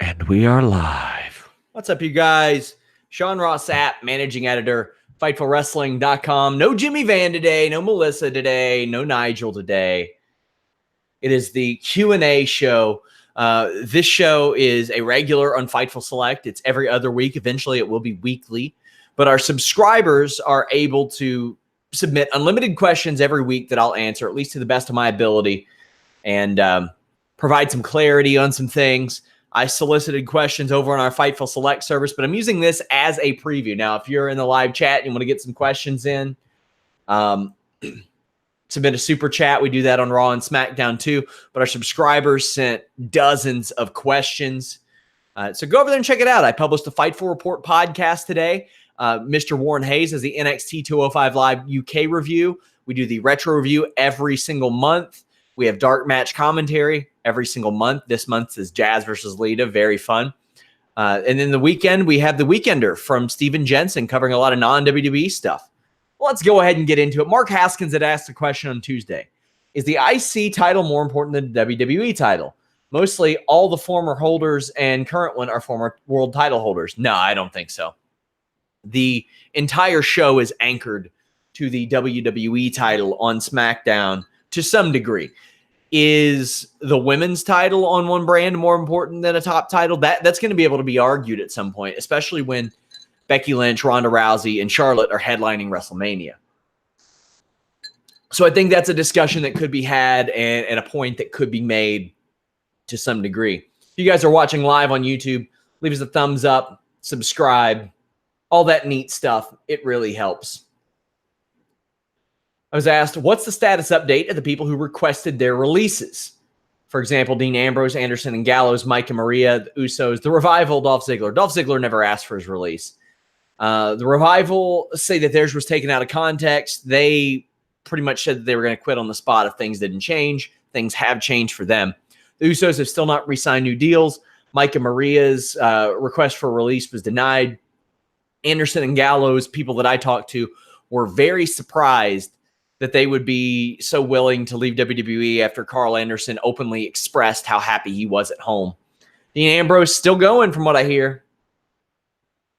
And we are live. What's up, you guys? Sean Ross Sapp, managing editor, FightfulWrestling.com. No Jimmy Van today, no Melissa today, no Nigel today. It is the Q&A show. This show is a regular on Fightful Select. It's every other week. Eventually, it will be weekly. But our subscribers are able to submit unlimited questions every week that I'll answer, at least to the best of my ability, and provide some clarity on some things. I solicited questions over on our Fightful Select service, but I'm using this as a preview. Now, if you're in the live chat and you want to get some questions in, submit a super chat. We do that on Raw and Smackdown too, but our subscribers sent dozens of questions. So go over there and check it out. I published the Fightful Report podcast today. Mr. Warren Hayes has the NXT 205 Live UK review. We do the retro review every single month. We have dark match commentary every single month. This month is Jazz versus Lita. Very fun. And then the weekend, we have the Weekender from Steven Jensen covering a lot of non-WWE stuff. Let's go ahead and get into it. Mark Haskins had asked a question on Tuesday. Is the IC title more important than the WWE title? Mostly all the former holders and current one are former world title holders. No, I don't think so. The entire show is anchored to the WWE title on SmackDown to some degree. Is the women's title on one brand more important than a top title? That's going to be able to be argued at some point, especially when Becky Lynch, Ronda Rousey, and Charlotte are headlining WrestleMania. So I think that's a discussion that could be had and a point that could be made to some degree. If you guys are watching live on YouTube, leave us a thumbs up, subscribe, all that neat stuff. It really helps. I was asked, what's the status update of the people who requested their releases? For example, Dean Ambrose, Anderson, and Gallows, Mike and Maria, the Usos, The Revival, Dolph Ziggler. Dolph Ziggler never asked for his release. The Revival say that theirs was taken out of context. They pretty much said that they were going to quit on the spot if things didn't change. Things have changed for them. The Usos have still not re-signed new deals. Mike and Maria's request for release was denied. Anderson and Gallows, people that I talked to, were very surprised that they would be so willing to leave WWE after Carl Anderson openly expressed how happy he was at home. Dean Ambrose still going from what I hear.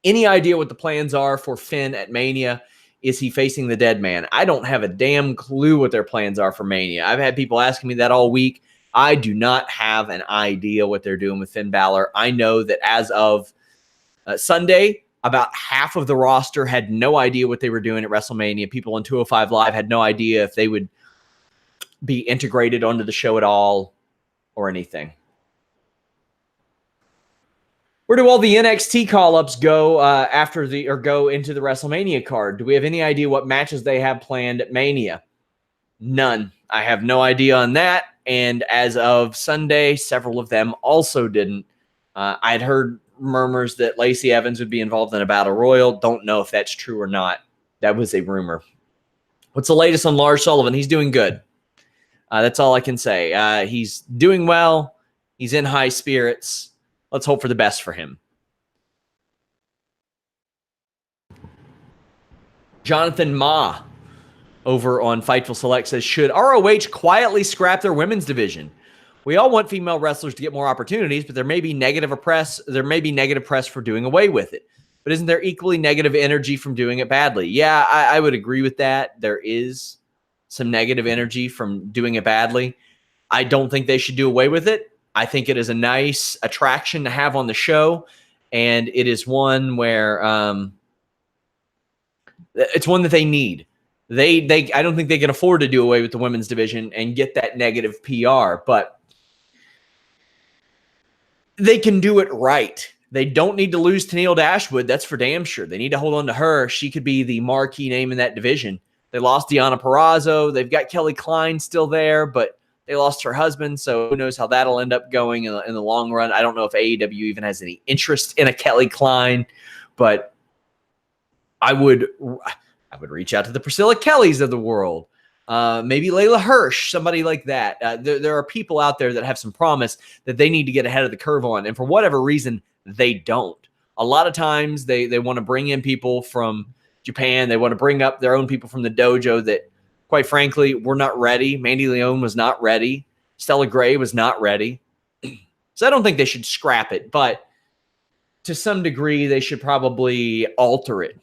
Any idea what the plans are for Finn at Mania? Is he facing the dead man? I don't have a damn clue what their plans are for Mania. I've had people asking me that all week. I do not have an idea what they're doing with Finn Balor. I know that as of Sunday, about half of the roster had no idea what they were doing at WrestleMania. People on 205 Live had no idea if they would be integrated onto the show at all or anything. Where do all the NXT call-ups go go into the WrestleMania card? Do we have any idea what matches they have planned at Mania? None. I have no idea on that. And as of Sunday, several of them also didn't. I'd heard murmurs that Lacey Evans would be involved in a battle royal. Don't know if that's true or not. That was a rumor. What's the latest on Lars Sullivan? He's doing good. That's all I can say. He's doing well. He's in high spirits. Let's hope for the best for him. Jonathan Ma over on Fightful Select says, should ROH quietly scrap their women's division? We all want female wrestlers to get more opportunities, but there may be negative press for doing away with it. But isn't there equally negative energy from doing it badly? Yeah, I would agree with that. There is some negative energy from doing it badly. I don't think they should do away with it. I think it is a nice attraction to have on the show, and it is one where it's one that they need. I don't think they can afford to do away with the women's division and get that negative PR, but they can do it right. They don't need to lose to Neil Dashwood. That's for damn sure. They need to hold on to her. She could be the marquee name in that division. They lost Deonna Purrazzo. They've got Kelly Klein still there, but they lost her husband, so who knows how that'll end up going in the long run. I don't know if AEW even has any interest in a Kelly Klein, but I would reach out to the Priscilla Kellys of the world. Maybe Layla Hirsch, somebody like that. There are people out there that have some promise that they need to get ahead of the curve on, and for whatever reason, they don't. A lot of times they want to bring in people from Japan. They want to bring up their own people from the dojo that, quite frankly, were not ready. Mandy Leon was not ready. Stella Gray was not ready. So I don't think they should scrap it, but to some degree, they should probably alter it.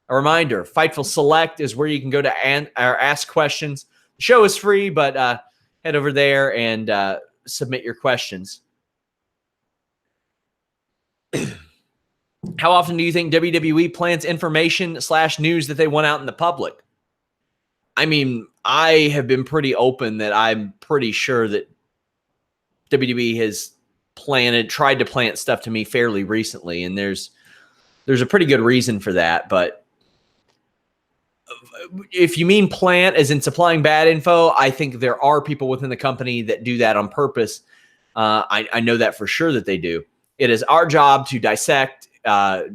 A reminder, Fightful Select is where you can go to ask questions. The show is free, but head over there and submit your questions. How often do you think WWE plants information/news that they want out in the public? I mean, I have been pretty open that I'm pretty sure that WWE has tried to plant stuff to me fairly recently, and there's a pretty good reason for that. But if you mean plant as in supplying bad info, I think there are people within the company that do that on purpose. I know that for sure that they do. It is our job to dissect,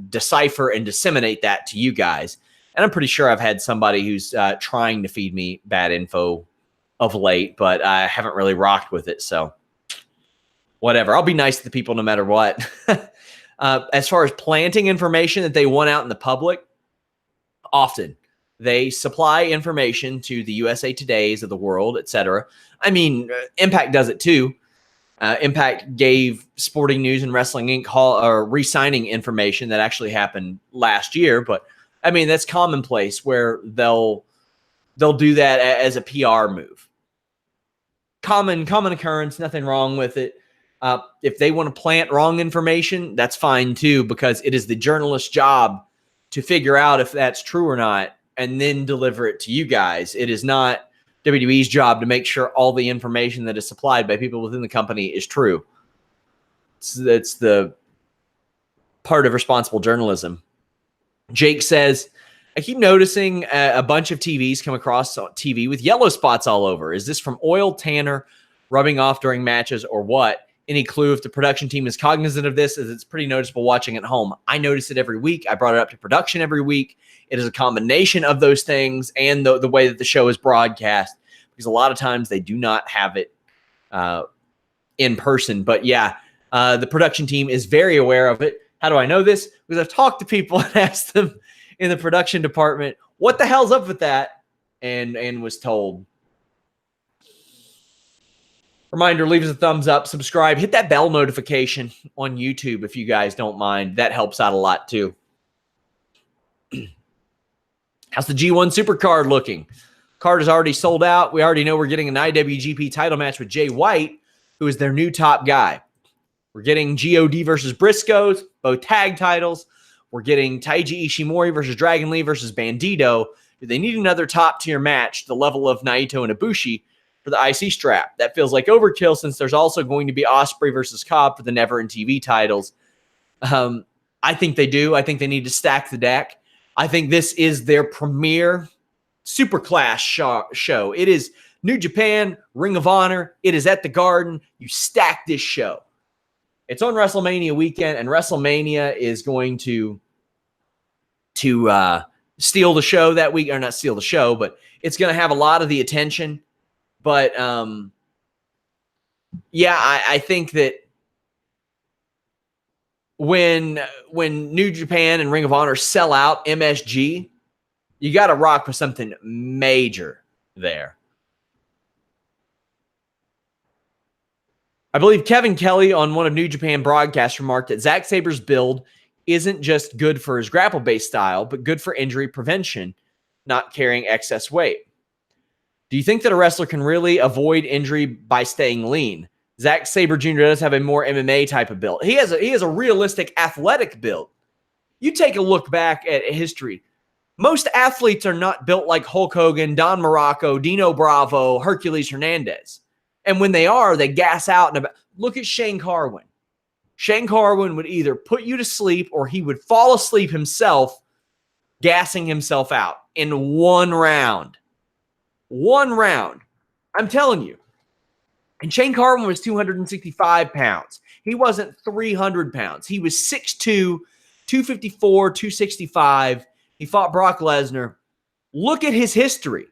decipher, and disseminate that to you guys. And I'm pretty sure I've had somebody who's trying to feed me bad info of late, but I haven't really rocked with it. So whatever. I'll be nice to the people no matter what. As far as planting information that they want out in the public, often they supply information to the USA Todays of the world, etc. I mean, Impact does it too. Impact gave Sporting News and Wrestling Inc. Re-signing information that actually happened last year, but I mean that's commonplace where they'll do that as a PR move. Common occurrence, nothing wrong with it. If they want to plant wrong information, that's fine too, because it is the journalist's job to figure out if that's true or not and then deliver it to you guys. It is not WWE's job to make sure all the information that is supplied by people within the company is true. It's the part of responsible journalism. Jake says, I keep noticing a bunch of TVs come across TV with yellow spots all over. Is this from oil, tanner, rubbing off during matches, or what? Any clue if the production team is cognizant of this, as it's pretty noticeable watching at home. I notice it every week. I brought it up to production every week. It is a combination of those things and the way that the show is broadcast, because a lot of times they do not have it in person. But yeah, the production team is very aware of it. How do I know this? Because I've talked to people and asked them in the production department, what the hell's up with that? And was told. Reminder, leave us a thumbs up, subscribe, hit that bell notification on YouTube if you guys don't mind. That helps out a lot too. How's the G1 Supercard looking? Card is already sold out. We already know we're getting an IWGP title match with Jay White, who is their new top guy. We're getting GOD versus Briscoes, both tag titles. We're getting Taiji Ishimori versus Dragon Lee versus Bandito. Do they need another top-tier match, the level of Naito and Ibushi, for the IC strap? That feels like overkill, since there's also going to be Ospreay versus Cobb for the Never and TV titles. I think they do. I think they need to stack the deck. I think this is their premier super class show. It is New Japan, Ring of Honor. It is at the Garden. You stack this show. It's on WrestleMania weekend, and WrestleMania is going to steal the show that week, or not steal the show, but it's going to have a lot of the attention. But yeah, I think that when New Japan and Ring of Honor sell out MSG, you got to rock with something major there. I believe Kevin Kelly on one of New Japan broadcasts remarked that Zack Saber's build isn't just good for his grapple-based style, but good for injury prevention, not carrying excess weight. Do you think that a wrestler can really avoid injury by staying lean? Zack Sabre Jr. does have a more MMA type of build. He has a realistic athletic build. You take a look back at history. Most athletes are not built like Hulk Hogan, Don Morocco, Dino Bravo, Hercules Hernandez. And when they are, they gas out. Look at Shane Carwin. Shane Carwin would either put you to sleep or he would fall asleep himself, gassing himself out in one round. One round. I'm telling you. And Shane Carwin was 265 pounds. He wasn't 300 pounds. He was 6'2", 254, 265. He fought Brock Lesnar. Look at his history.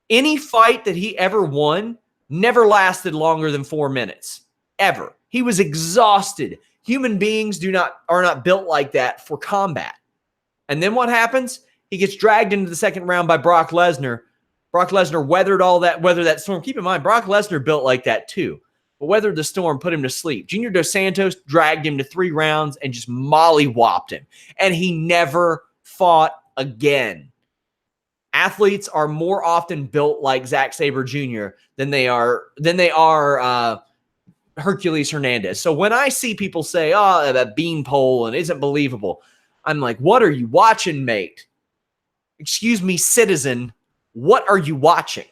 Any fight that he ever won never lasted longer than 4 minutes. Ever. He was exhausted. Human beings are not built like that for combat. And then what happens? He gets dragged into the second round by Brock Lesnar. Brock Lesnar weathered that storm. Keep in mind, Brock Lesnar built like that too. but weathered the storm, put him to sleep. Junior Dos Santos dragged him to 3 rounds and just mollywopped him. And he never fought again. Athletes are more often built like Zack Sabre Jr. than they are Hercules Hernandez. So when I see people say, oh, that beanpole and isn't believable, I'm like, what are you watching, mate? Excuse me, citizen, what are you watching?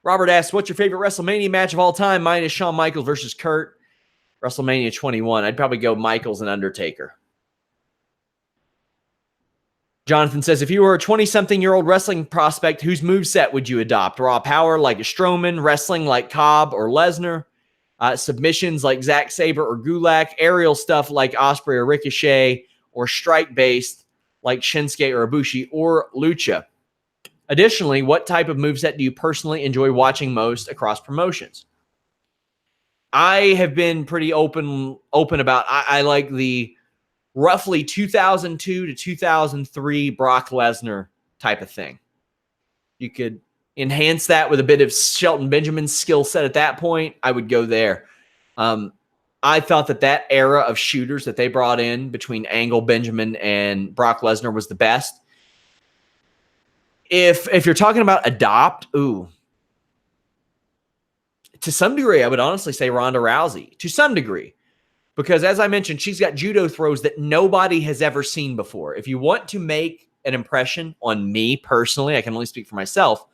Robert asks, what's your favorite WrestleMania match of all time? Mine is Shawn Michaels versus Kurt. WrestleMania 21. I'd probably go Michaels and Undertaker. Jonathan says, if you were a 20-something-year-old wrestling prospect, whose moveset would you adopt? Raw power like a Strowman, wrestling like Cobb or Lesnar, submissions like Zack Sabre or Gulak, aerial stuff like Ospreay or Ricochet, or strike-based like Shinsuke or Ibushi, or Lucha. Additionally, what type of moveset do you personally enjoy watching most across promotions? I have been pretty open about, I like the roughly 2002 to 2003 Brock Lesnar type of thing. You could enhance that with a bit of Shelton Benjamin's skill set at that point. I would go there. I thought that era of shooters that they brought in between Angle, Benjamin, and Brock Lesnar was the best. If you're talking about adopt, to some degree, I would honestly say Ronda Rousey. To some degree. Because as I mentioned, she's got judo throws that nobody has ever seen before. If you want to make an impression on me personally, I can only speak for myself,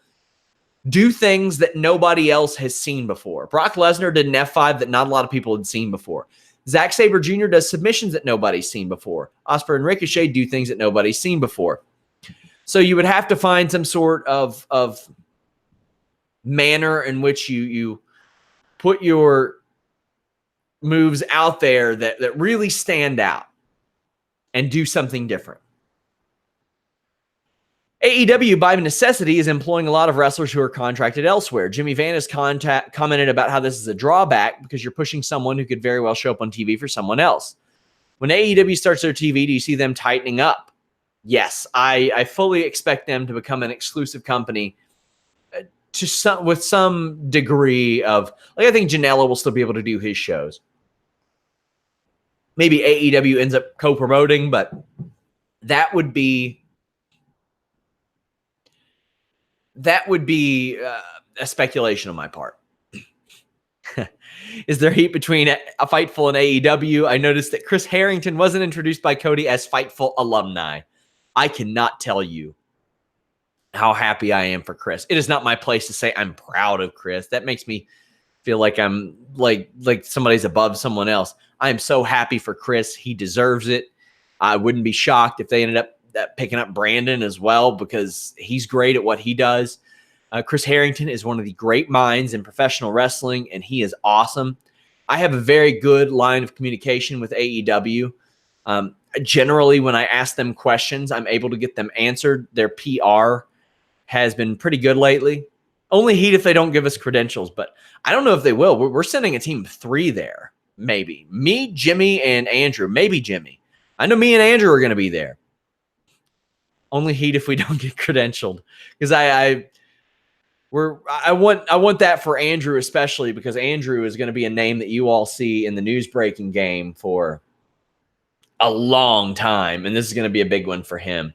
do things that nobody else has seen before. Brock Lesnar did an F5 that not a lot of people had seen before. Zack Sabre Jr. does submissions that nobody's seen before. Ospreay and Ricochet do things that nobody's seen before. So you would have to find some sort of manner in which you put your moves out there that really stand out and do something different. AEW, by necessity, is employing a lot of wrestlers who are contracted elsewhere. Jimmy Van has commented about how this is a drawback because you're pushing someone who could very well show up on TV for someone else. When AEW starts their TV, do you see them tightening up? Yes, I fully expect them to become an exclusive company with some degree of, like, I think Janela will still be able to do his shows. Maybe AEW ends up co-promoting, but that would be a speculation on my part. Is there heat between a Fightful and AEW? I noticed that Chris Harrington wasn't introduced by Cody as Fightful alumni. I cannot tell you how happy I am for Chris. It is not my place to say I'm proud of Chris. That makes me feel like I'm like somebody's above someone else. I am so happy for Chris. He deserves it. I wouldn't be shocked if they ended up picking up Brandon as well, because he's great at what he does. Chris Harrington is one of the great minds in professional wrestling, and he is awesome. I have a very good line of communication with AEW. Generally, when I ask them questions, I'm able to get them answered. Their PR has been pretty good lately. Only heat if they don't give us credentials, but I don't know if they will. We're sending a team of 3 there, maybe. Me, Jimmy, and Andrew. Maybe Jimmy. I know me and Andrew are going to be there. Only heat if we don't get credentialed, because I want that for Andrew especially, because Andrew is going to be a name that you all see in the news breaking game for a long time, and this is going to be a big one for him.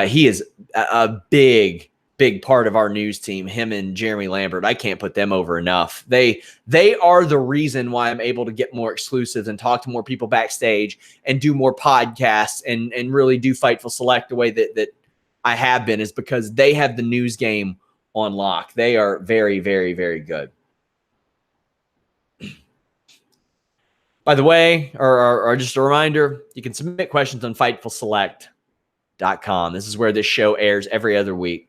He is a big part of our news team. Him and Jeremy Lambert, I can't put them over enough. They are the reason why I'm able to get more exclusives and talk to more people backstage and do more podcasts and really do Fightful Select the way that I have been, is because they have the news game on lock. They are very, very, very good. By the way, or just a reminder, you can submit questions on FightfulSelect.com. This is where this show airs every other week.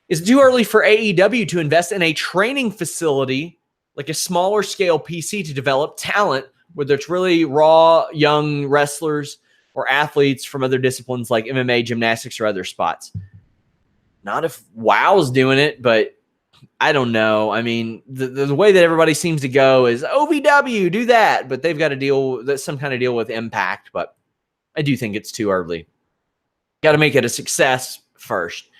Is it too early for AEW to invest in a training facility, like a smaller scale PC, to develop talent, whether it's really raw young wrestlers or athletes from other disciplines like MMA, gymnastics, or other spots? Not if WOW's doing it, but I don't know. I mean, the way that everybody seems to go is OVW, do that, but they've got to deal with some kind of deal with Impact. But I do think it's too early. Got to make it a success first.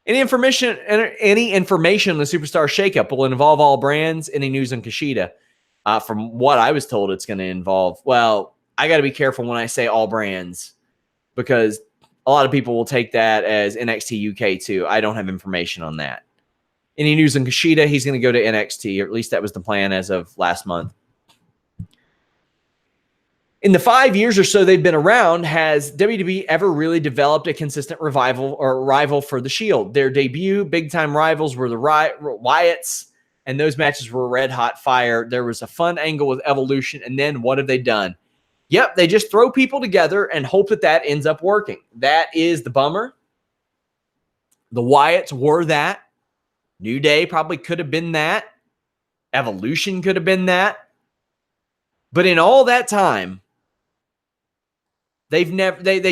Any information on the superstar shakeup will involve all brands. Any news on Kushida? From what I was told, it's going to involve. Well, I got to be careful when I say all brands because a lot of people will take that as NXT UK too. I don't have information on that. Any news on Kushida? He's going to go to NXT, or at least that was the plan as of last month. In the 5 years or so they've been around, has WWE ever really developed a consistent rival for the Shield? Their debut big-time rivals were the Wyatts, and those matches were red hot fire. There was a fun angle with Evolution, and then what have they done? Yep, they just throw people together and hope that ends up working. That is the bummer. The Wyatts were that. New Day probably could have been that. Evolution could have been that. But in all that time, they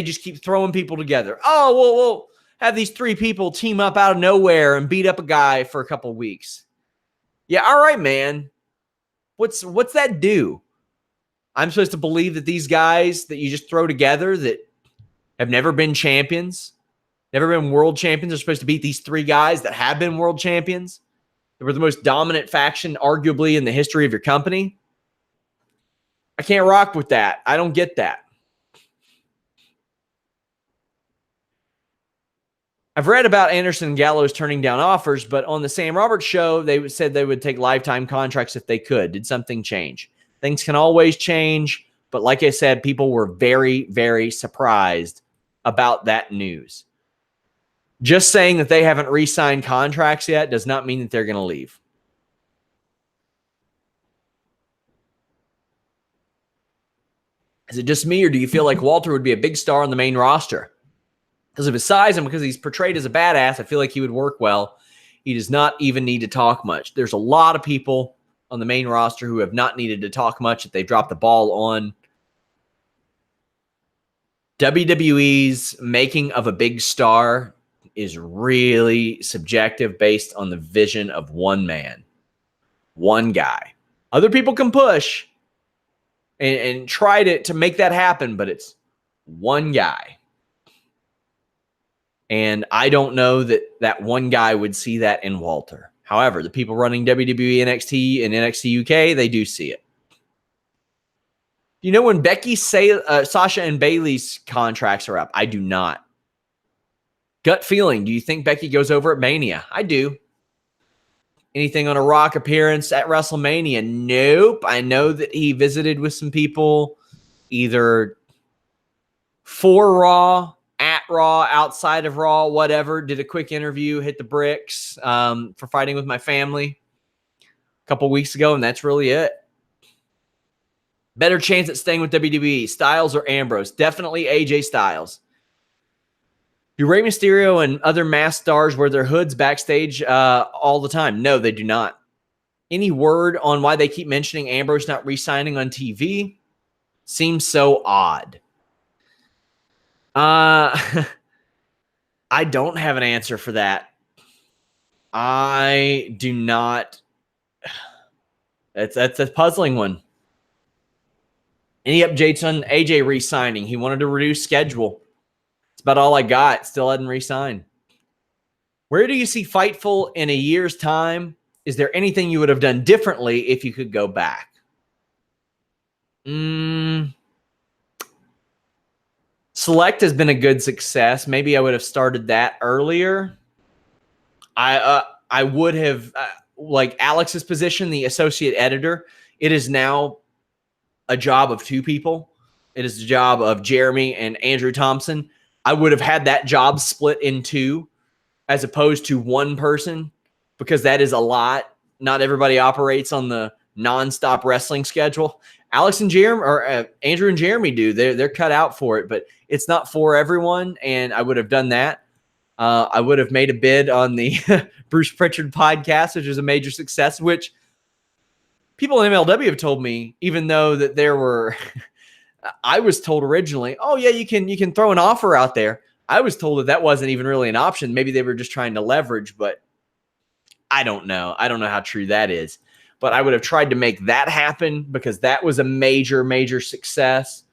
just keep throwing people together. Oh, we'll have these three people team up out of nowhere and beat up a guy for a couple of weeks. Yeah, all right, man. What's that do? I'm supposed to believe that these guys that you just throw together that have never been champions, never been world champions, are supposed to beat these three guys that have been world champions, that were the most dominant faction arguably in the history of your company? I can't rock with that. I don't get that. I've read about Anderson and Gallows turning down offers, but on the Sam Roberts show, they said they would take lifetime contracts if they could. Did something change? Things can always change, but like I said, people were very, very surprised about that news. Just saying that they haven't re-signed contracts yet does not mean that they're going to leave. Is it just me, or do you feel like Walter would be a big star on the main roster? Because of his size and because he's portrayed as a badass, I feel like he would work well. He does not even need to talk much. There's a lot of people on the main roster who have not needed to talk much that they've dropped the ball on. WWE's making of a big star is really subjective based on the vision of one man, one guy. Other people can push and try to make that happen, but it's one guy. And I don't know that one guy would see that in Walter. However, the people running WWE NXT and NXT UK, they do see it. Do you know when Sasha and Bayley's contracts are up? I do not. Gut feeling, do you think Becky goes over at Mania? I do. Anything on a Rock appearance at WrestleMania? Nope. I know that he visited with some people either for Raw, at Raw, outside of Raw, whatever. Did a quick interview, hit the bricks for Fighting With My Family a couple weeks ago, and that's really it. Better chance at staying with WWE, Styles or Ambrose? Definitely AJ Styles. Do Rey Mysterio and other masked stars wear their hoods backstage all the time? No, they do not. Any word on why they keep mentioning Ambrose not re-signing on TV? Seems so odd. I don't have an answer for that. I do not. That's a puzzling one. Any updates on AJ re-signing? He wanted to reduce schedule. It's about all I got. Still hadn't re-signed. Where do you see Fightful in a year's time? Is there anything you would have done differently if you could go back? Select has been a good success. Maybe I would have started that earlier. I would have, like Alex's position, the associate editor, it is now a job of two people. It is the job of Jeremy and Andrew Thompson. I would have had that job split in two as opposed to one person because that is a lot. Not everybody operates on the nonstop wrestling schedule. Alex and Jeremy, or Andrew and Jeremy do. They're cut out for it, but it's not for everyone, and I would have done that. I would have made a bid on the Bruce Pritchard podcast, which was a major success, which people in MLW have told me, even though that there were I was told originally, oh yeah, you can throw an offer out there. I was told that wasn't even really an option. Maybe they were just trying to leverage, but I don't know. I don't know how true that is. But I would have tried to make that happen because that was a major, major success.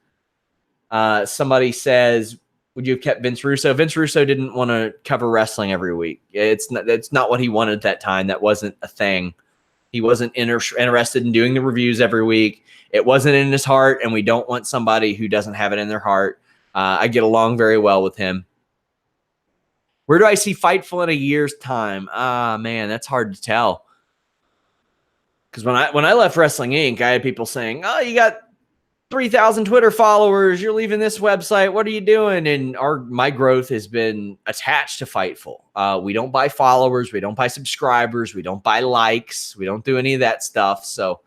Somebody says, Would you have kept Vince Russo? Vince Russo didn't want to cover wrestling every week. It's not what he wanted at that time. That wasn't a thing. He wasn't interested in doing the reviews every week. It wasn't in his heart, and we don't want somebody who doesn't have it in their heart. I get along very well with him. Where do I see Fightful in a year's time? Man, that's hard to tell. Because when I left Wrestling Inc., I had people saying, "Oh, you got 3,000 Twitter followers. You're leaving this website. What are you doing?" And my growth has been attached to Fightful. We don't buy followers. We don't buy subscribers. We don't buy likes. We don't do any of that stuff. So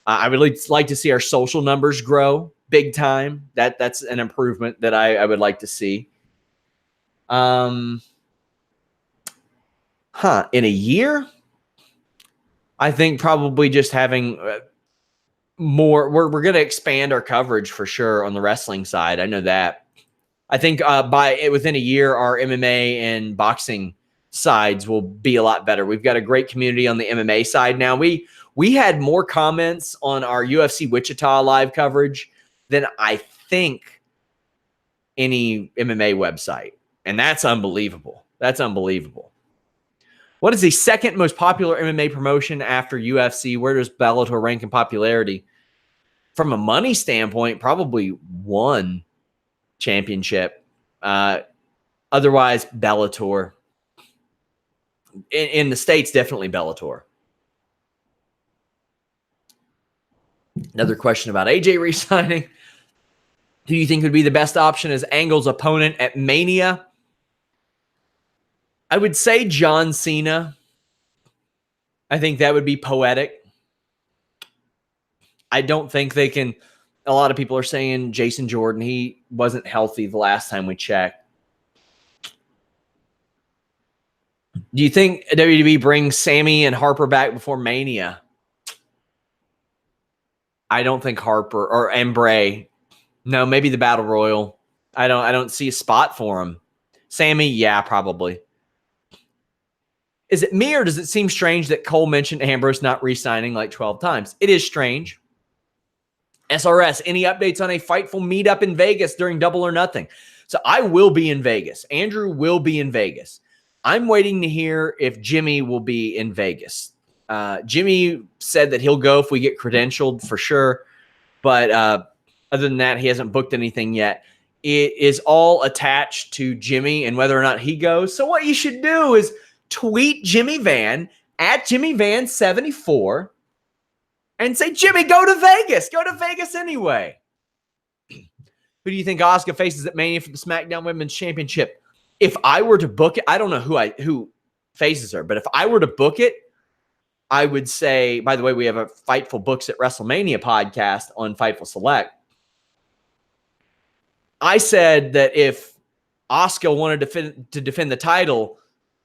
I would like to see our social numbers grow big time. That's an improvement that I would like to see. In a year, I think probably just having more. We're going to expand our coverage for sure on the wrestling side. I know that. I think within a year, our MMA and boxing sides will be a lot better. We've got a great community on the MMA side now. We had more comments on our UFC Wichita live coverage than I think any MMA website, and that's unbelievable. That's unbelievable. What is the second most popular MMA promotion after UFC? Where does Bellator rank in popularity? From a money standpoint, probably one championship. Otherwise, Bellator. In the States, definitely Bellator. Another question about AJ re-signing. Who do you think would be the best option as Angle's opponent at Mania? I would say John Cena. I think that would be poetic. I don't think they can. A lot of people are saying Jason Jordan. He wasn't healthy the last time we checked. Do you think WWE brings Sammy and Harper back before Mania? I don't think Harper and Bray. No, maybe the Battle Royal. I don't see a spot for him. Sammy, yeah, probably. Is it me or does it seem strange that Cole mentioned Ambrose not re-signing like 12 times? It is strange. SRS, any updates on a Fightful meetup in Vegas during Double or Nothing? So I will be in Vegas. Andrew will be in Vegas. I'm waiting to hear if Jimmy will be in Vegas. Jimmy said that he'll go if we get credentialed for sure. But other than that, he hasn't booked anything yet. It is all attached to Jimmy and whether or not he goes. So what you should do is tweet Jimmy Van at Jimmy Van 74 and say, Jimmy, go to Vegas. Go to Vegas anyway. Who do you think Asuka faces at Mania for the SmackDown Women's Championship? If I were to book it, I don't know who faces her, but if I were to book it, I would say, by the way, we have a Fightful Books at WrestleMania podcast on Fightful Select. I said that if Asuka wanted to defend the title,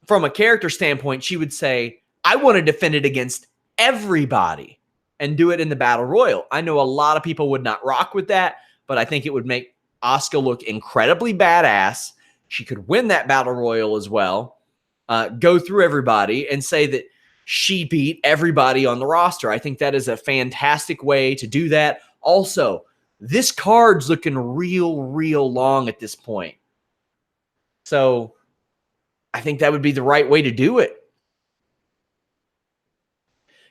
from a character standpoint, she would say, I want to defend it against everybody and do it in the Battle Royal. I know a lot of people would not rock with that, but I think it would make Asuka look incredibly badass. She could win that Battle Royal as well, go through everybody and say that she beat everybody on the roster. I think that is a fantastic way to do that. Also, this card's looking real long at this point. So I think that would be the right way to do it.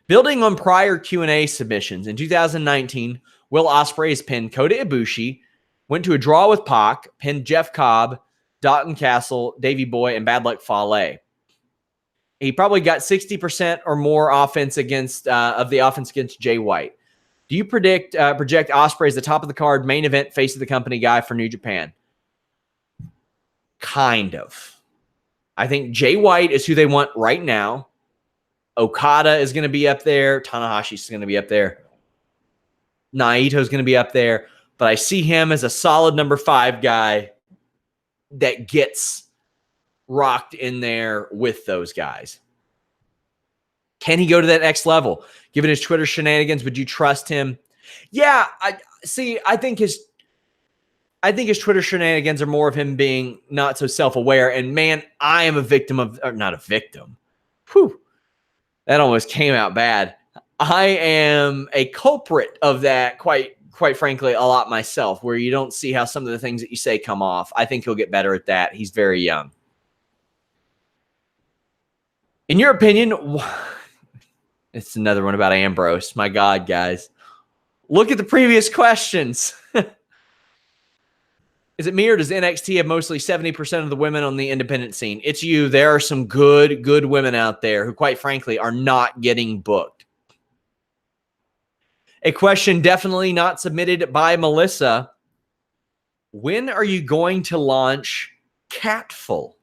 Building on prior Q&A submissions, in 2019, Will Ospreay's pinned Kota Ibushi, went to a draw with Pac, pinned Jeff Cobb, Dalton Castle, Davey Boy, and Bad Luck Fale. He probably got 60% or more offense against Jay White. Do you project Ospreay as the top of the card, main event, face of the company guy for New Japan? Kind of. I think Jay White is who they want right now. Okada is going to be up there. Tanahashi is going to be up there. Naito is going to be up there. But I see him as a solid number 5 guy that gets rocked in there with those guys. Can he go to that next level? Given his Twitter shenanigans, would you trust him? Yeah, I think his Twitter shenanigans are more of him being not so self-aware. And man, I am a victim of, or not a victim. Whew. That almost came out bad. I am a culprit of that quite quite frankly, a lot myself, where you don't see how some of the things that you say come off. I think he'll get better at that. He's very young. In your opinion, it's another one about Ambrose. My God, guys. Look at the previous questions. Is it me or does NXT have mostly 70% of the women on the independent scene? It's you. There are some good women out there who, quite frankly, are not getting booked. A question definitely not submitted by Melissa. When are you going to launch Catful?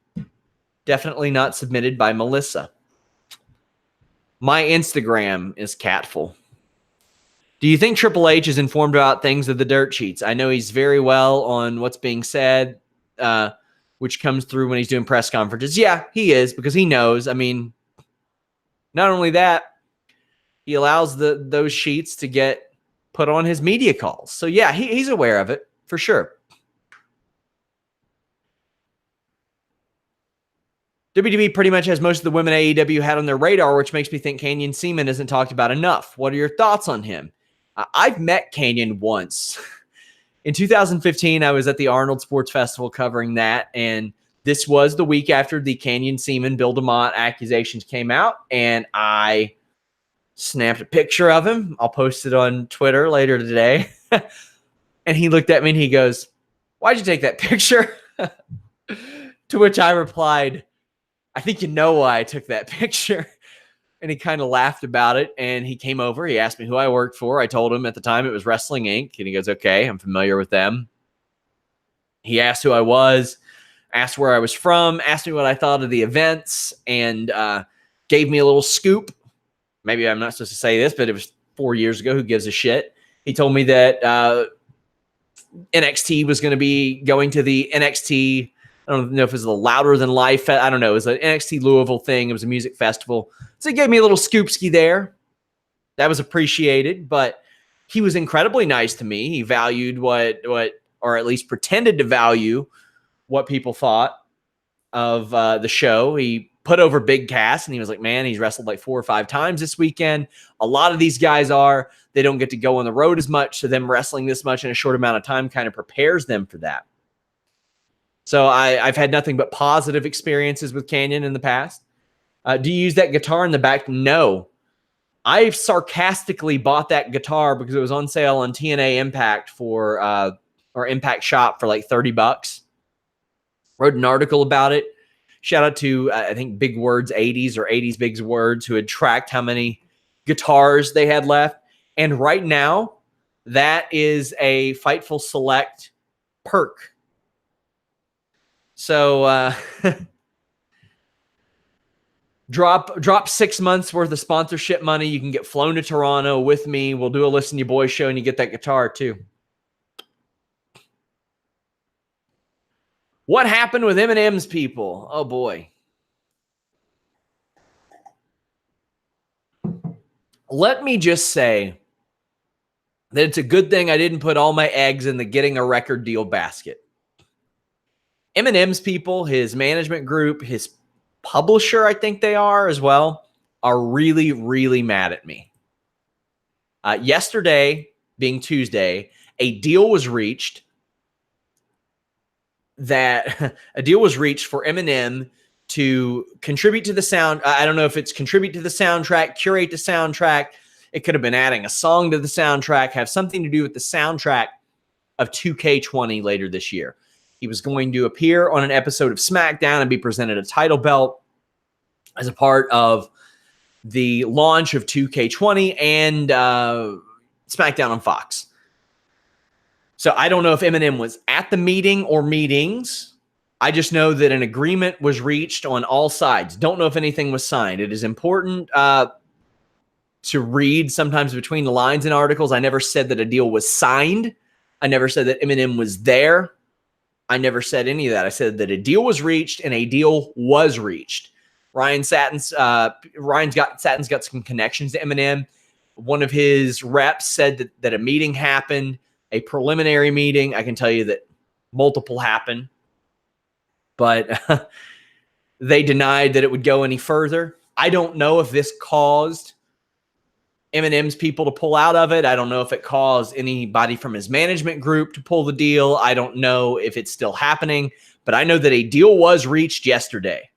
Definitely not submitted by Melissa. My Instagram is Catful. Do you think Triple H is informed about things of the dirt sheets? I know he's very well on what's being said, which comes through when he's doing press conferences. Yeah, he is, because he knows. I mean, not only that, he allows those sheets to get put on his media calls. So yeah, he's aware of it for sure. WWE pretty much has most of the women AEW had on their radar, which makes me think Canyon Ceman isn't talked about enough. What are your thoughts on him? I've met Canyon once. In 2015, I was at the Arnold Sports Festival covering that, and this was the week after the Canyon Ceman Bill DeMott accusations came out, and I snapped a picture of him. I'll post it on Twitter later today. And he looked at me and he goes, "Why'd you take that picture?" To which I replied, "I think you know why I took that picture." And he kind of laughed about it. And he came over. He asked me who I worked for. I told him at the time it was Wrestling Inc. And he goes, "Okay, I'm familiar with them." He asked who I was, asked where I was from, asked me what I thought of the events, and gave me a little scoop. Maybe I'm not supposed to say this, but it was 4 years ago. Who gives a shit? He told me that NXT was going to be going to the NXT. I don't know if it was the Louder Than Life. I don't know. It was an NXT Louisville thing. It was a music festival. So he gave me a little scoopski there. That was appreciated, but he was incredibly nice to me. He valued what, or at least pretended to value what people thought of the show. He put over Big Cass, and he was like, "Man, he's wrestled like 4 or 5 times this weekend. A lot of these guys they don't get to go on the road as much. So them wrestling this much in a short amount of time kind of prepares them for that." So I've had nothing but positive experiences with Canyon in the past. Do you use that guitar in the back? No. I sarcastically bought that guitar because it was on sale on TNA Impact or Impact Shop for like $30. Wrote an article about it. Shout out to, I think, Big Words 80s or 80s Big Words, who had tracked how many guitars they had left. And right now, that is a Fightful Select perk. So drop 6 months worth of sponsorship money. You can get flown to Toronto with me. We'll do a Listen to You Boys show, and you get that guitar too. What happened with Eminem's people? Oh boy. Let me just say that it's a good thing I didn't put all my eggs in the getting a record deal basket. Eminem's people, his management group, his publisher, I think they are as well, are really, really mad at me. Yesterday, being Tuesday, a deal was reached for Eminem to contribute to the sound. I don't know if it's contribute to the soundtrack, curate the soundtrack. It could have been adding a song to the soundtrack, have something to do with the soundtrack of 2K20 later this year. He was going to appear on an episode of Smackdown and be presented a title belt as a part of the launch of 2K20 and SmackDown on Fox. So I don't know if Eminem was at the meeting or meetings. I just know that an agreement was reached on all sides. Don't know if anything was signed. It is important to read sometimes between the lines in articles. I never said that a deal was signed. I never said that Eminem was there. I never said any of that. I said that a deal was reached and a deal was reached. Sattin's got some connections to Eminem. One of his reps said that a meeting happened, a preliminary meeting. I can tell you that multiple happened, but they denied that it would go any further. I don't know if this caused Eminem's people to pull out of it. I don't know if it caused anybody from his management group to pull the deal. I don't know if it's still happening, but I know that a deal was reached yesterday.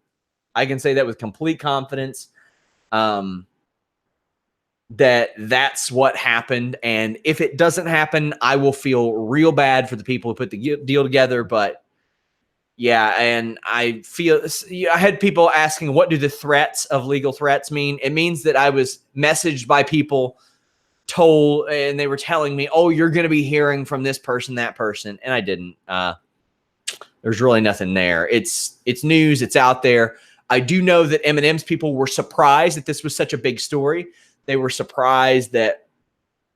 I can say that with complete confidence. That's what happened. And if it doesn't happen, I will feel real bad for the people who put the deal together. But yeah, and I had people asking, what do the threats of legal threats mean? It means that I was messaged by people and they were telling me, oh, you're going to be hearing from this person, that person. And I didn't. There's really nothing there. It's news. It's out there. I do know that Eminem's people were surprised that this was such a big story. They were surprised that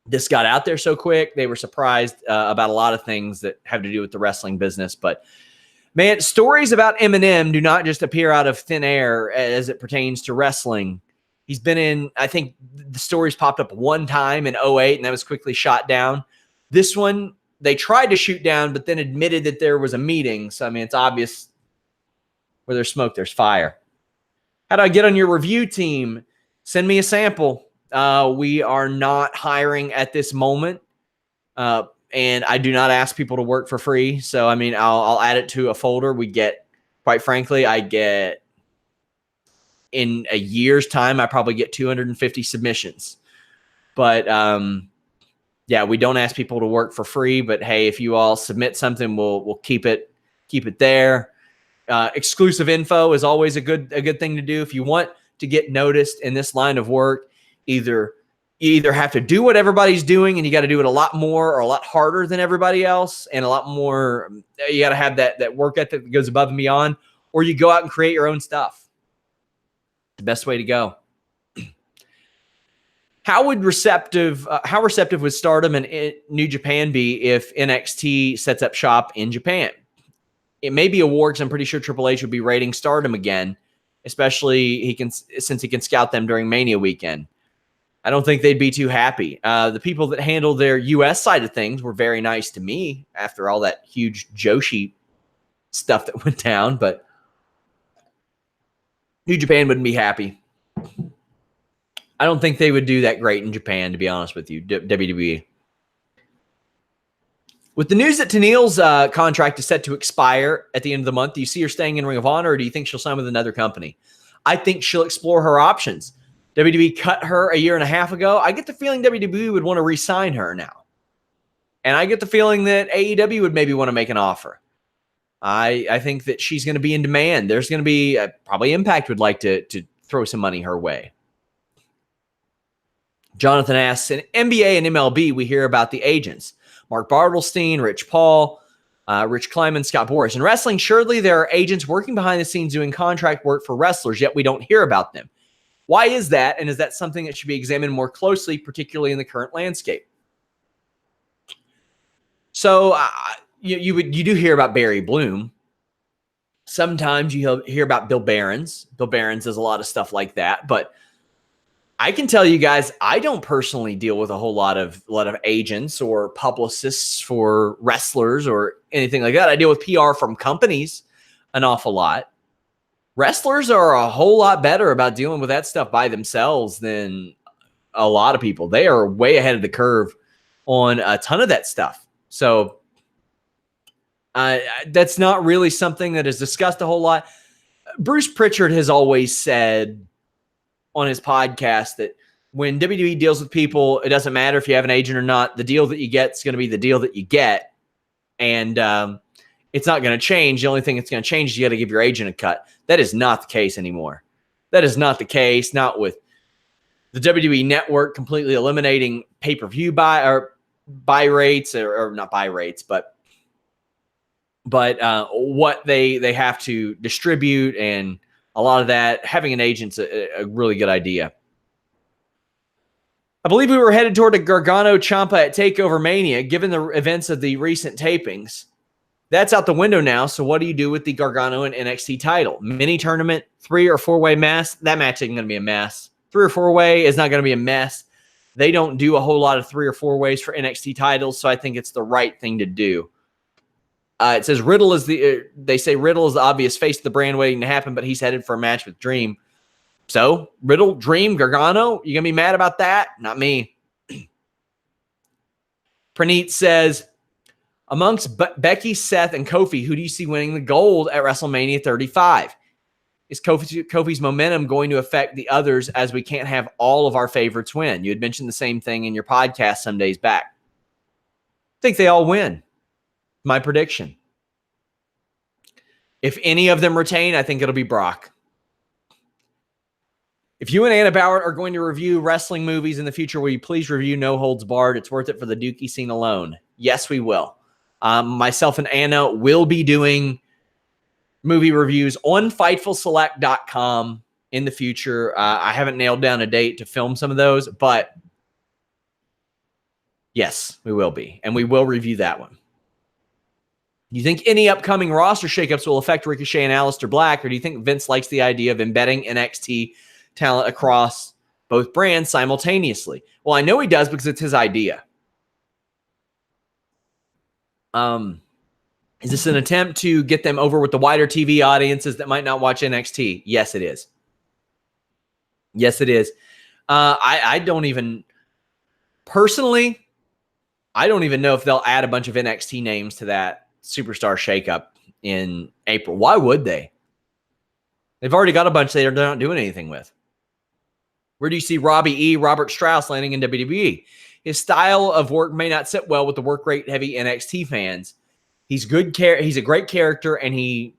this got out there so quick. They were surprised about a lot of things that have to do with the wrestling business. But, man, stories about Eminem do not just appear out of thin air as it pertains to wrestling. He's been in, I think the stories popped up one time in 2008, and that was quickly shot down. This one, they tried to shoot down, but then admitted that there was a meeting. So, I mean, it's obvious where there's smoke, there's fire. How do I get on your review team? Send me a sample. We are not hiring at this moment. And I do not ask people to work for free. So, I mean, I'll add it to a folder. Quite frankly, in a year's time, I probably get 250 submissions. But, yeah, we don't ask people to work for free. But, hey, if you all submit something, we'll keep it there. Exclusive info is always a good thing to do. If you want to get noticed in this line of work, you either have to do what everybody's doing and you got to do it a lot more or a lot harder than everybody else, and a lot more, you got to have that work ethic that goes above and beyond, or you go out and create your own stuff. The best way to go. How receptive would Stardom and New Japan be if NXT sets up shop in Japan? It may be a war, because I'm pretty sure Triple H would be raiding Stardom again, especially since he can scout them during Mania weekend. I don't think they'd be too happy. The people that handle their U.S. side of things were very nice to me after all that huge Joshi stuff that went down, but New Japan wouldn't be happy. I don't think they would do that great in Japan, to be honest with you, WWE. With the news that Tenille's contract is set to expire at the end of the month, do you see her staying in Ring of Honor, or do you think she'll sign with another company? I think she'll explore her options. WWE cut her a year and a half ago. I get the feeling WWE would want to re-sign her now. And I get the feeling that AEW would maybe want to make an offer. I think that she's going to be in demand. There's going to be probably Impact would like to throw some money her way. Jonathan asks, in NBA and MLB, we hear about the agents. Mark Bartelstein, Rich Paul, Rich Kleiman, Scott Boras. In wrestling, surely there are agents working behind the scenes doing contract work for wrestlers, yet we don't hear about them. Why is that? And is that something that should be examined more closely, particularly in the current landscape? So you do hear about Barry Bloom. Sometimes you hear about Bill Behrens. Bill Behrens does a lot of stuff like that. But I can tell you guys, I don't personally deal with a whole lot of agents or publicists for wrestlers or anything like that. I deal with PR from companies an awful lot. Wrestlers are a whole lot better about dealing with that stuff by themselves than a lot of people. They are way ahead of the curve on a ton of that stuff. So that's not really something that is discussed a whole lot. Bruce Pritchard has always said on his podcast that when WWE deals with people, it doesn't matter if you have an agent or not. The deal that you get is going to be the deal that you get. And it's not going to change. The only thing that's going to change is you got to give your agent a cut. That is not the case anymore. That is not the case. Not with the WWE network completely eliminating pay-per-view buy rates, or not buy rates, but what they have to distribute, and a lot of that, having an agent's a really good idea. I believe we were headed toward a Gargano Ciampa at TakeOver Mania, given the events of the recent tapings. That's out the window now, so what do you do with the Gargano and NXT title? Mini tournament, 3 or 4-way mess? That match isn't going to be a mess. 3 or 4-way is not going to be a mess. They don't do a whole lot of 3 or 4-ways for NXT titles, so I think it's the right thing to do. It says they say Riddle is the obvious face of the brand waiting to happen, but he's headed for a match with Dream. So, Riddle, Dream, Gargano, you going to be mad about that? Not me. Praneet says, amongst Becky, Seth, and Kofi, who do you see winning the gold at WrestleMania 35? Is Kofi's momentum going to affect the others as we can't have all of our favorites win? You had mentioned the same thing in your podcast some days back. I think they all win. My prediction. If any of them retain, I think it'll be Brock. If you and Anna Bauer are going to review wrestling movies in the future, will you please review No Holds Barred? It's worth it for the Dookie scene alone. Yes, we will. Myself and Anna will be doing movie reviews on FightfulSelect.com in the future. I haven't nailed down a date to film some of those, but yes, we will be. And we will review that one. Do you think any upcoming roster shakeups will affect Ricochet and Aleister Black, or do you think Vince likes the idea of embedding NXT talent across both brands simultaneously? Well, I know he does because it's his idea. Is this an attempt to get them over with the wider TV audiences that might not watch NXT? Yes, it is. Yes, it is. I don't even, personally, I don't even know if they'll add a bunch of NXT names to that superstar shakeup in April. Why would they? They've already got a bunch they're not doing anything with. Where do you see Robert Strauss landing in WWE? His style of work may not sit well with the work rate heavy NXT fans. He's a great character, and he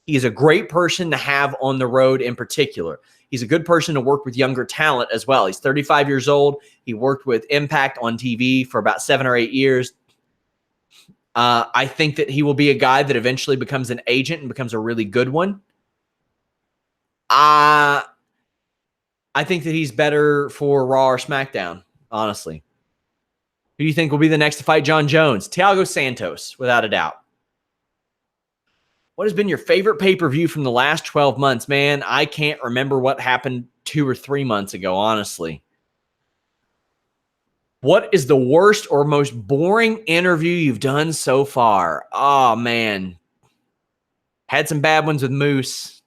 is a great person to have on the road in particular. He's a good person to work with younger talent as well. He's 35 years old. He worked with Impact on TV for about 7 or 8 years. I think that he will be a guy that eventually becomes an agent and becomes a really good one. I think that he's better for Raw or SmackDown, honestly. Who do you think will be the next to fight John Jones? Thiago Santos, without a doubt. What has been your favorite pay-per-view from the last 12 months? Man, I can't remember what happened 2 or 3 months ago, honestly. What is the worst or most boring interview you've done so far? Oh, man. Had some bad ones with Moose.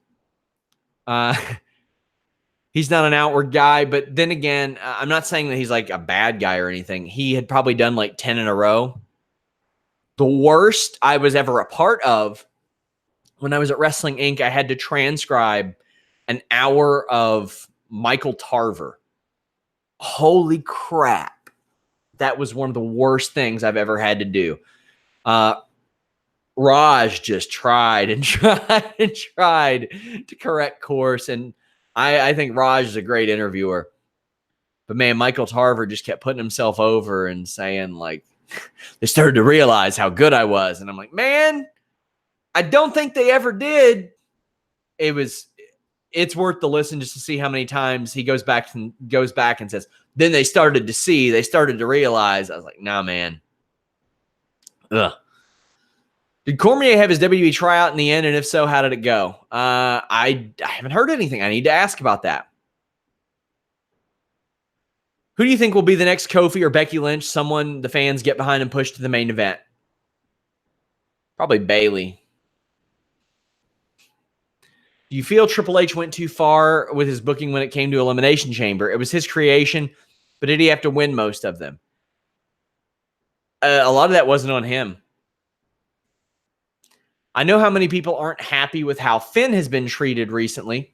He's not an outward guy, but then again, I'm not saying that he's like a bad guy or anything. He had probably done like 10 in a row. The worst I was ever a part of, when I was at Wrestling Inc., I had to transcribe an hour of Michael Tarver. Holy crap. That was one of the worst things I've ever had to do. Raj just tried and tried and tried to correct course, and I think Raj is a great interviewer. But, man, Michael Tarver just kept putting himself over and saying, like, they started to realize how good I was. And I'm like, man, I don't think they ever did. It's worth the listen just to see how many times he goes back and says, then they started to realize. I was like, nah, man. Ugh. Did Cormier have his WWE tryout in the end? And if so, how did it go? I haven't heard anything. I need to ask about that. Who do you think will be the next Kofi or Becky Lynch? Someone the fans get behind and push to the main event. Probably Bayley. Do you feel Triple H went too far with his booking when it came to Elimination Chamber? It was his creation, but did he have to win most of them? A lot of that wasn't on him. I know how many people aren't happy with how Finn has been treated recently,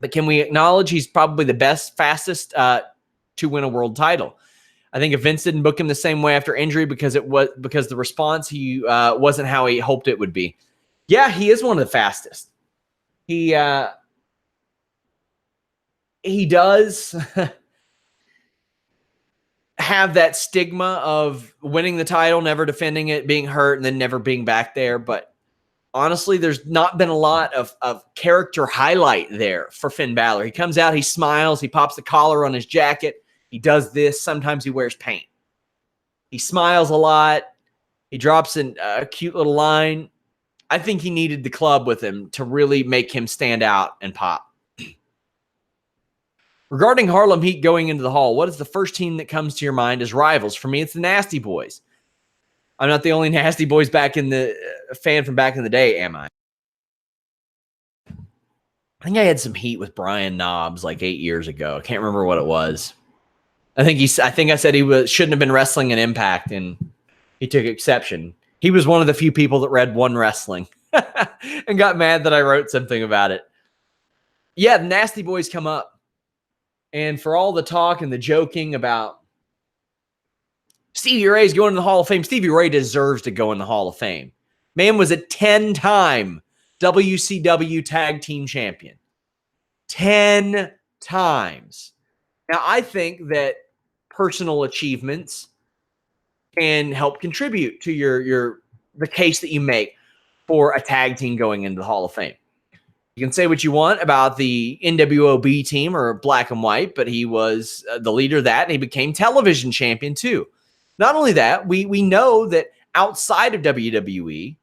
but can we acknowledge he's probably the fastest to win a world title? I think if Vince didn't book him the same way after injury because the response he wasn't how he hoped it would be. Yeah, he is one of the fastest. He does have that stigma of winning the title, never defending it, being hurt, and then never being back there. But honestly, there's not been a lot of character highlight there for Finn Balor. He comes out, he smiles, he pops the collar on his jacket. He does this. Sometimes he wears paint. He smiles a lot. He drops in a cute little line. I think he needed the club with him to really make him stand out and pop. Regarding Harlem Heat going into the Hall, what is the first team that comes to your mind as rivals? For me, it's the Nasty Boys. I'm not the only Nasty Boys fan from back in the day, am I? I think I had some heat with Brian Knobs like 8 years ago. I can't remember what it was. I think I said he shouldn't have been wrestling in Impact, and he took exception. He was one of the few people that read One Wrestling and got mad that I wrote something about it. Yeah, the Nasty Boys come up. And for all the talk and the joking about Stevie Ray's going to the Hall of Fame, Stevie Ray deserves to go in the Hall of Fame. Man was a 10-time WCW Tag Team Champion. 10 times. Now, I think that personal achievements can help contribute to the case that you make for a tag team going into the Hall of Fame. You can say what you want about the NWOB team or Black and White, but he was the leader of that, and he became television champion too. Not only that, we know that outside of WWE,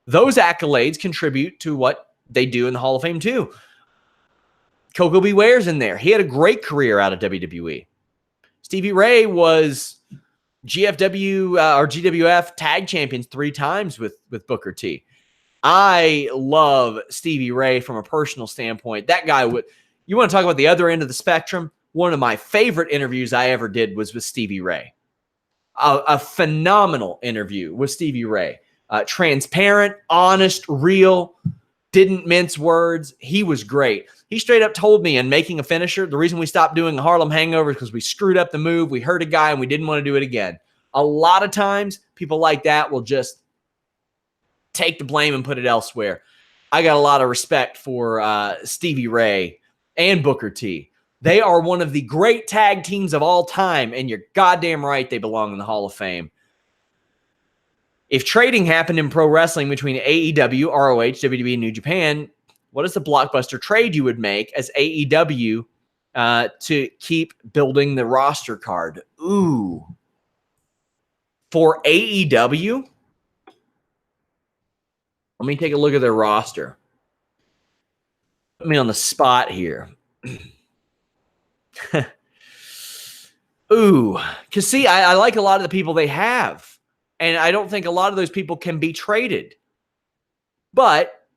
those accolades contribute to what they do in the Hall of Fame too. Coco Beware's in there. He had a great career out of WWE. Stevie Ray was GFW or GWF tag champions 3 times with Booker T. I love Stevie Ray from a personal standpoint. That guy you want to talk about the other end of the spectrum? One of my favorite interviews I ever did was with Stevie Ray. A phenomenal interview with Stevie Ray. Transparent, honest, real, didn't mince words. He was great. He straight up told me in Making a Finisher, the reason we stopped doing the Harlem Hangover is because we screwed up the move. We hurt a guy and we didn't want to do it again. A lot of times, people like that will just take the blame and put it elsewhere. I got a lot of respect for Stevie Ray and Booker T. They are one of the great tag teams of all time, and you're goddamn right they belong in the Hall of Fame. If trading happened in pro wrestling between AEW, ROH, WWE, and New Japan, what is the blockbuster trade you would make as AEW to keep building the roster card? Ooh. For AEW? Let me take a look at their roster. Put me on the spot here. Ooh. Because, see, I like a lot of the people they have. And I don't think a lot of those people can be traded. But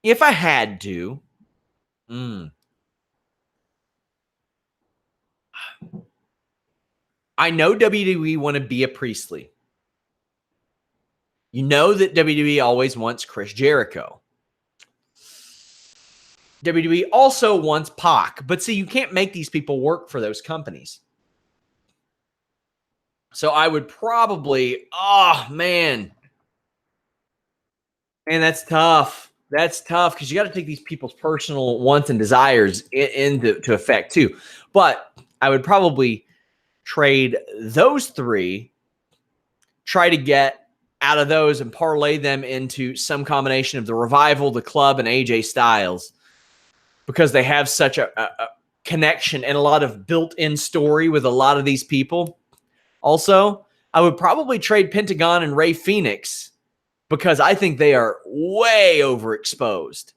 if I had to, I know WWE want to be a Priestley. You know that WWE always wants Chris Jericho. WWE also wants Pac. But see, you can't make these people work for those companies. So I would probably, man, that's tough. That's tough because you got to take these people's personal wants and desires into effect too. But I would probably trade those 3, try to get out of those and parlay them into some combination of the Revival, the Club, and AJ Styles because they have such a connection and a lot of built-in story with a lot of these people. Also, I would probably trade Pentagon and Rey Fenix because I think they are way overexposed,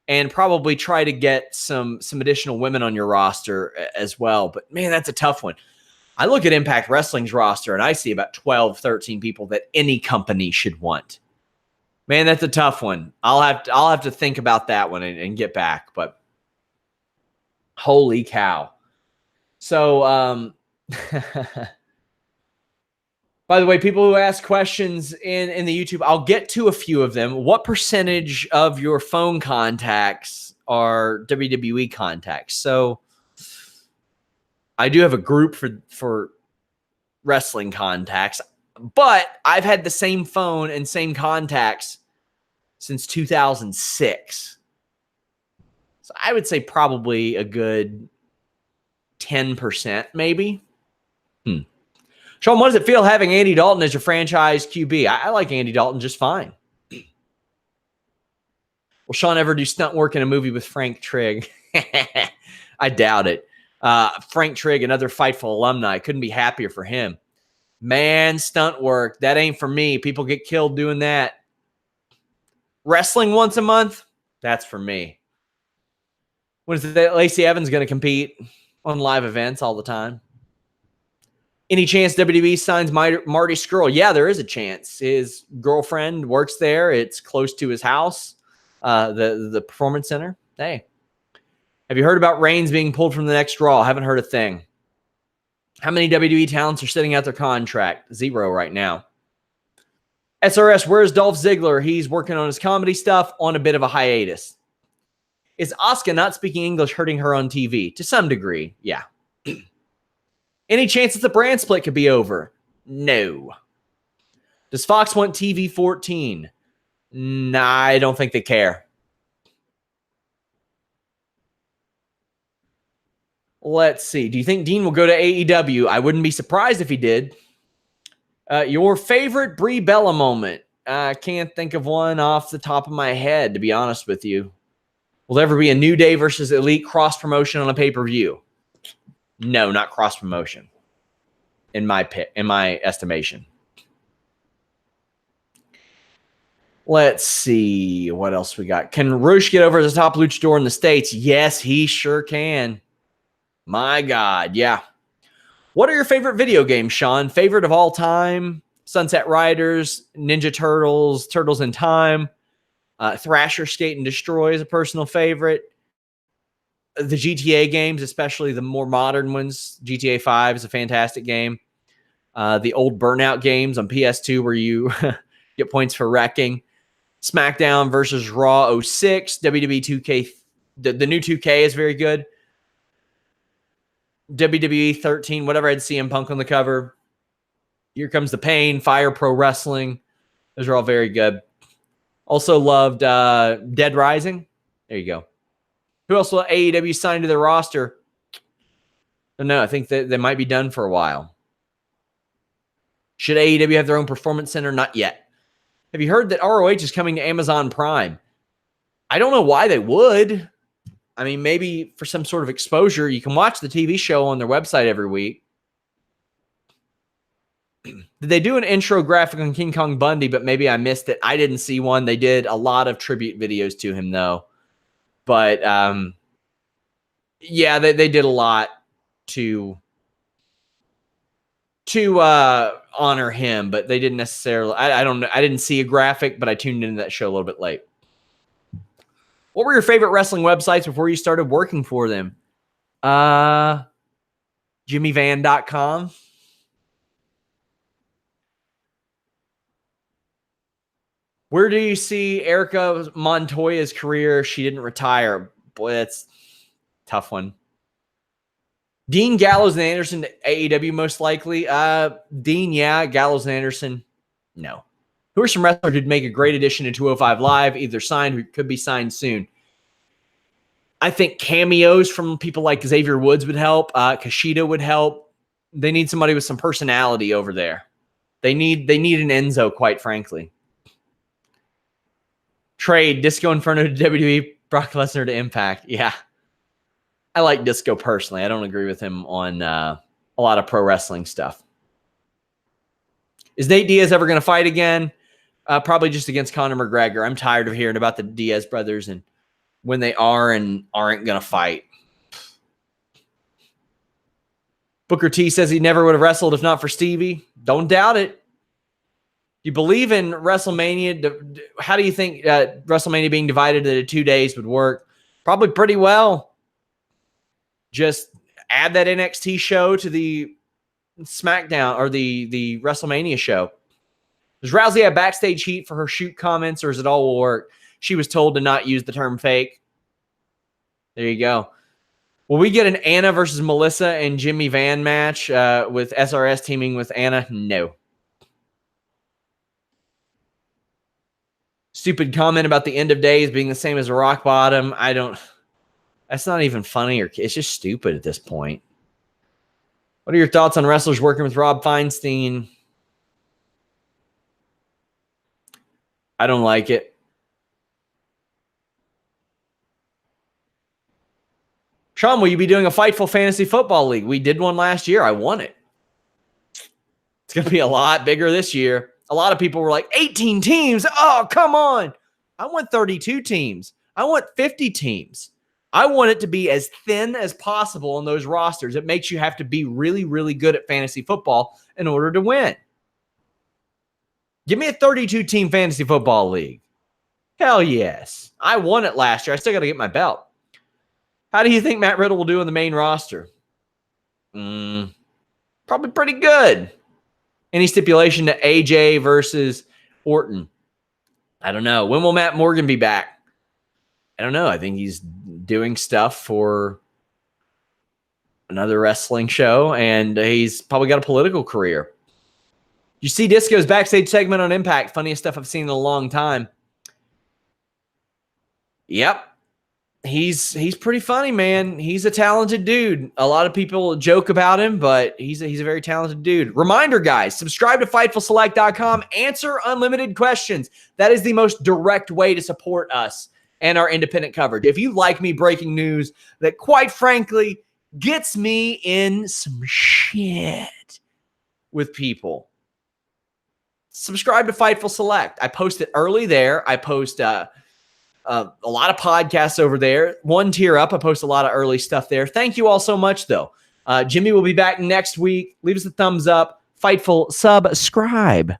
and probably try to get some additional women on your roster as well. But man, that's a tough one. I look at Impact Wrestling's roster and I see about 12, 13 people that any company should want. Man, that's a tough one. I'll have to think about that one and get back. But holy cow! So, by the way, people who ask questions in the YouTube, I'll get to a few of them. What percentage of your phone contacts are WWE contacts? So I do have a group for wrestling contacts, but I've had the same phone and same contacts since 2006. So I would say probably a good 10%, maybe. Sean, what does it feel having Andy Dalton as your franchise QB? I like Andy Dalton just fine. Will Sean ever do stunt work in a movie with Frank Trigg? I doubt it. Frank Trigg, another Fightful alumni. Couldn't be happier for him. Man, stunt work. That ain't for me. People get killed doing that. Wrestling once a month? That's for me. When is that Lacey Evans going to compete on live events all the time? Any chance WWE signs Marty Scurll? Yeah, there is a chance. His girlfriend works there. It's close to his house. the Performance Center. Hey, have you heard about Reigns being pulled from the next Raw? I haven't heard a thing. How many WWE talents are sitting out their contract? 0 right now. SRS, where's Dolph Ziggler? He's working on his comedy stuff on a bit of a hiatus. Is Asuka not speaking English hurting her on TV? To some degree, yeah. Any chance that the brand split could be over? No. Does Fox want TV 14? Nah, I don't think they care. Let's see. Do you think Dean will go to AEW? I wouldn't be surprised if he did. Your favorite Brie Bella moment? I can't think of one off the top of my head, to be honest with you. Will there ever be a New Day versus Elite cross promotion on a pay-per-view? No, not cross promotion. In my estimation. Let's see what else we got. Can Rush get over as a top luchador in the States? Yes, he sure can. My God, yeah. What are your favorite video games, Sean? Favorite of all time? Sunset Riders, Ninja Turtles, Turtles in Time, Thrasher Skate and Destroy is a personal favorite. The GTA games, especially the more modern ones. GTA 5 is a fantastic game. The old Burnout games on PS2 where you get points for wrecking. Smackdown versus Raw 06. WWE 2K. The new 2K is very good. WWE 13, whatever had CM Punk on the cover. Here Comes the Pain, Fire Pro Wrestling. Those are all very good. Also loved Dead Rising. There you go. Who else will AEW sign to their roster? No, I think that they might be done for a while. Should AEW have their own performance center? Not yet. Have you heard that ROH is coming to Amazon Prime? I don't know why they would. I mean, maybe for some sort of exposure. You can watch the TV show on their website every week. Did they do an intro graphic on King Kong Bundy, but maybe I missed it? I didn't see one. They did a lot of tribute videos to him, though. But, yeah, they did a lot to honor him, but they didn't necessarily. I don't know. I didn't see a graphic, but I tuned into that show a little bit late. What were your favorite wrestling websites before you started working for them? JimmyVan.com. Where do you see Erica Montoya's career? She didn't retire. Boy, that's a tough one. Dean, Gallows, and Anderson to AEW most likely. Dean, yeah. Gallows and Anderson, no. Who are some wrestlers who'd make a great addition to 205 Live, either signed or could be signed soon? I think cameos from people like Xavier Woods would help. Kushida would help. They need somebody with some personality over there. They need an Enzo, quite frankly. Trade Disco Inferno to WWE, Brock Lesnar to Impact. Yeah. I like Disco personally. I don't agree with him on a lot of pro wrestling stuff. Is Nate Diaz ever going to fight again? Probably just against Conor McGregor. I'm tired of hearing about the Diaz brothers and when they are and aren't going to fight. Booker T says he never would have wrestled if not for Stevie. Don't doubt it. You believe in WrestleMania? How do you think WrestleMania being divided into 2 days would work? Probably pretty well. Just add that NXT show to the SmackDown or the WrestleMania show. Does Rousey have backstage heat for her shoot comments, or is it all will work? She was told to not use the term fake. There you go. Will we get an Anna versus Melissa and Jimmy Van match with SRS teaming with Anna? No. Stupid comment about the end of days being the same as a rock bottom. I don't. That's not even funny, or it's just stupid at this point. What are your thoughts on wrestlers working with Rob Feinstein? I don't like it. Sean, will you be doing a Fightful Fantasy Football League? We did one last year. I won it. It's going to be a lot bigger this year. A lot of people were like, 18 teams? Oh, come on. I want 32 teams. I want 50 teams. I want it to be as thin as possible on those rosters. It makes you have to be really, really good at fantasy football in order to win. Give me a 32-team fantasy football league. Hell yes. I won it last year. I still got to get my belt. How do you think Matt Riddle will do on the main roster? Probably pretty good. Any stipulation to AJ versus Orton? I don't know. When will Matt Morgan be back? I don't know. I think he's doing stuff for another wrestling show, and he's probably got a political career. You see Disco's backstage segment on Impact. Funniest stuff I've seen in a long time. Yep. He's pretty funny, man. He's a talented dude. A lot of people joke about him, but he's a very talented dude. Reminder, guys, subscribe to FightfulSelect.com. Answer unlimited questions. That is the most direct way to support us and our independent coverage. If you like me breaking news that, quite frankly, gets me in some shit with people, subscribe to Fightful Select. I post it early there. I post a lot of podcasts over there. One tier up. I post a lot of early stuff there. Thank you all so much, though. Jimmy will be back next week. Leave us a thumbs up. Fightful subscribe.